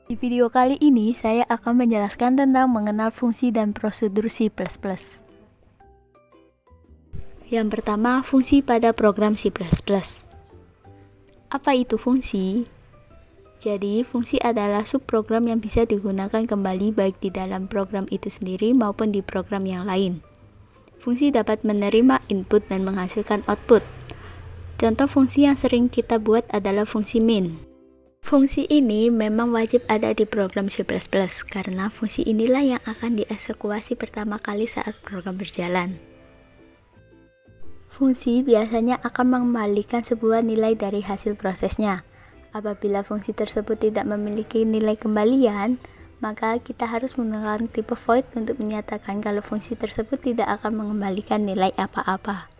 Di video kali ini, saya akan menjelaskan tentang mengenal fungsi dan prosedur C++. Yang pertama, fungsi pada program C++. Apa itu fungsi? Jadi, fungsi adalah subprogram yang bisa digunakan kembali baik di dalam program itu sendiri maupun di program yang lain. Fungsi dapat menerima input dan menghasilkan output. Contoh fungsi yang sering kita buat adalah fungsi min. Fungsi ini memang wajib ada di program C++ karena fungsi inilah yang akan dieksekusi pertama kali saat program berjalan. Fungsi biasanya akan mengembalikan sebuah nilai dari hasil prosesnya. Apabila fungsi tersebut tidak memiliki nilai kembalian, maka kita harus menggunakan tipe void untuk menyatakan kalau fungsi tersebut tidak akan mengembalikan nilai apa-apa.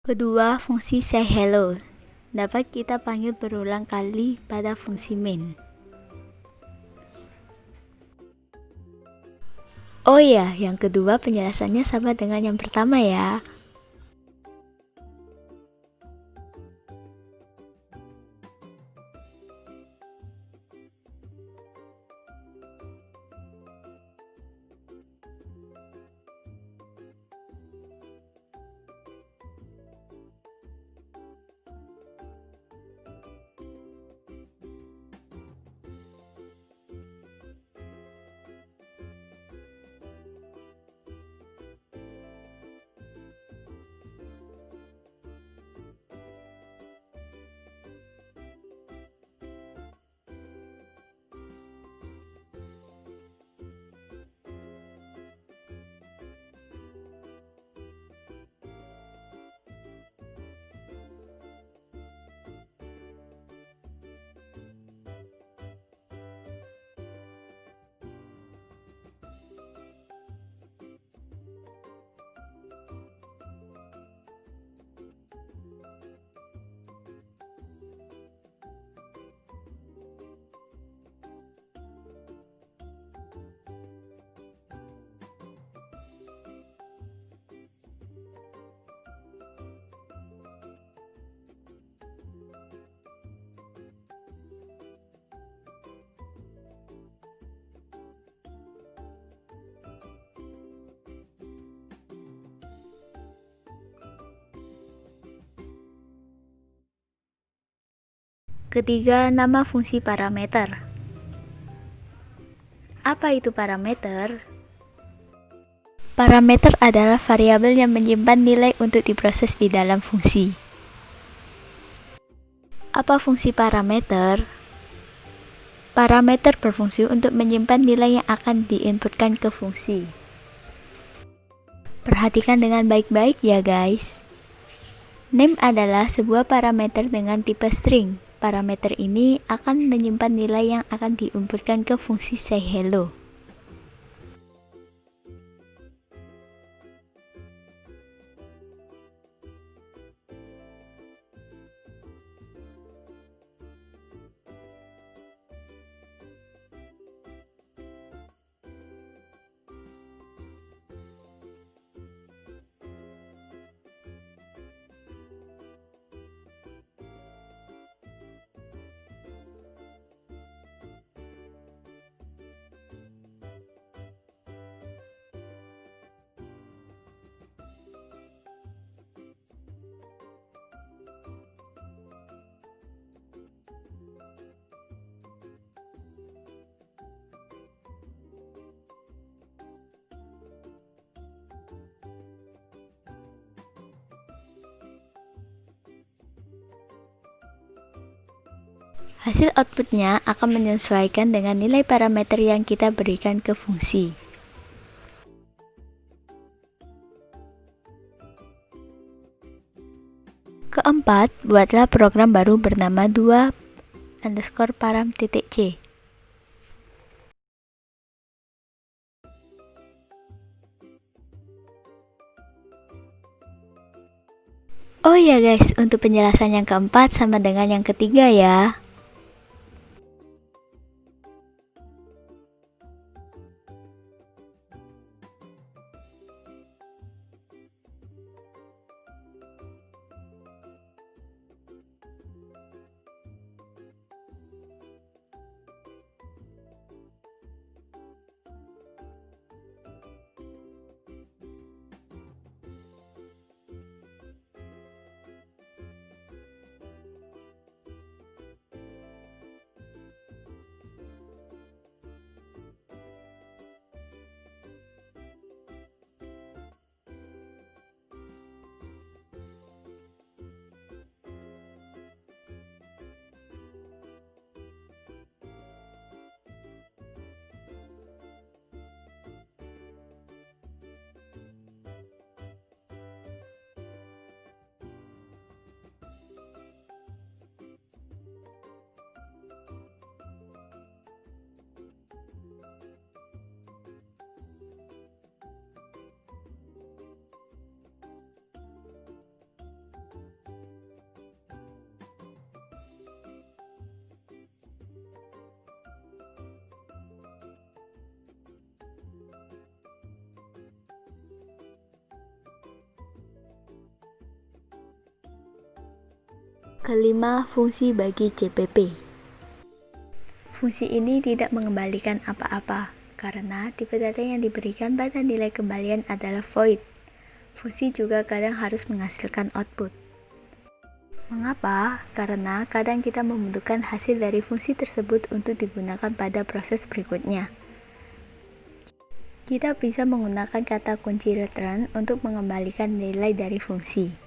Kedua, fungsi sayHello dapat kita panggil berulang kali pada fungsi main. Oh ya, yang kedua penjelasannya sama dengan yang pertama ya. Ketiga, nama fungsi parameter. Apa itu parameter? Parameter adalah variabel yang menyimpan nilai untuk diproses di dalam fungsi. Apa fungsi parameter? Parameter berfungsi untuk menyimpan nilai yang akan diinputkan ke fungsi. Perhatikan dengan baik-baik ya guys. Name adalah sebuah parameter dengan tipe string. Parameter ini akan menyimpan nilai yang akan diinputkan ke fungsi sayHello. Hasil outputnya akan menyesuaikan dengan nilai parameter yang kita berikan ke fungsi. Keempat, buatlah program baru bernama 2_param.c. Oh ya guys, untuk penjelasan yang keempat sama dengan yang ketiga ya. Kelima, fungsi bagi CPP. Fungsi ini tidak mengembalikan apa-apa, karena tipe data yang diberikan pada nilai kembalian adalah void. Fungsi juga kadang harus menghasilkan output. Mengapa? Karena kadang kita membutuhkan hasil dari fungsi tersebut untuk digunakan pada proses berikutnya. Kita bisa menggunakan kata kunci return untuk mengembalikan nilai dari fungsi.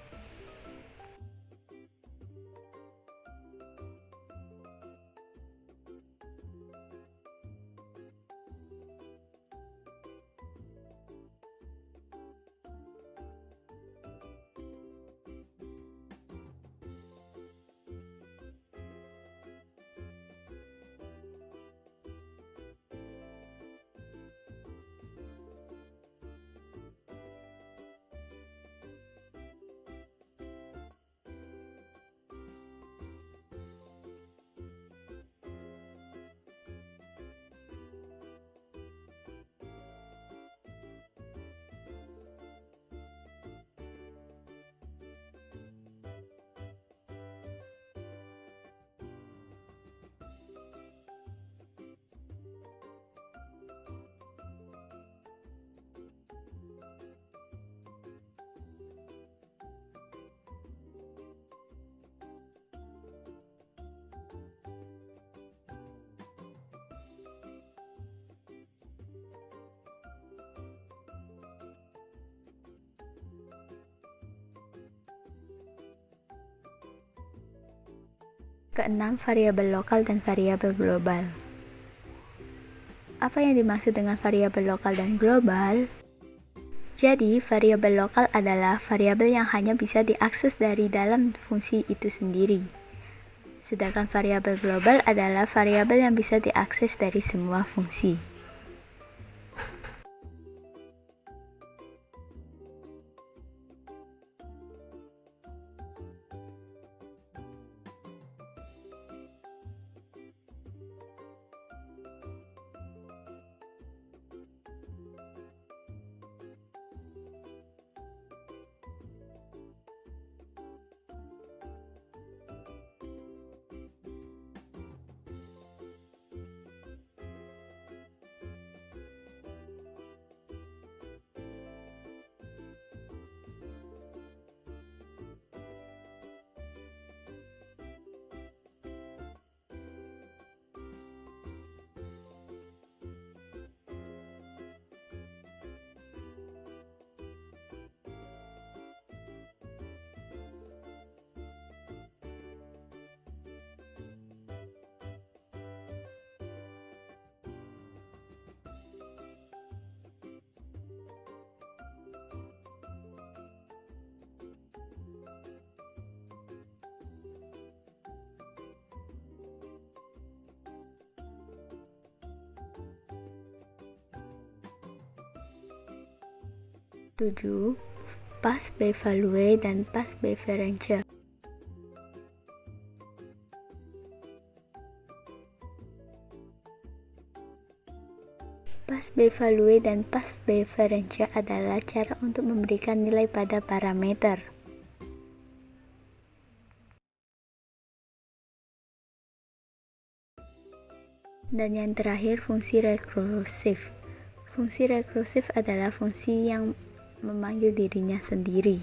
Keenam, variabel lokal dan variabel global. Apa yang dimaksud dengan variabel lokal dan global? Jadi, variabel lokal adalah variabel yang hanya bisa diakses dari dalam fungsi itu sendiri. Sedangkan variabel global adalah variabel yang bisa diakses dari semua fungsi. 7. Pass by value dan pass by range. Pass by value dan pass by range adalah cara untuk memberikan nilai pada parameter. Dan yang terakhir, fungsi rekursif. Fungsi rekursif adalah fungsi yang memanggil dirinya sendiri.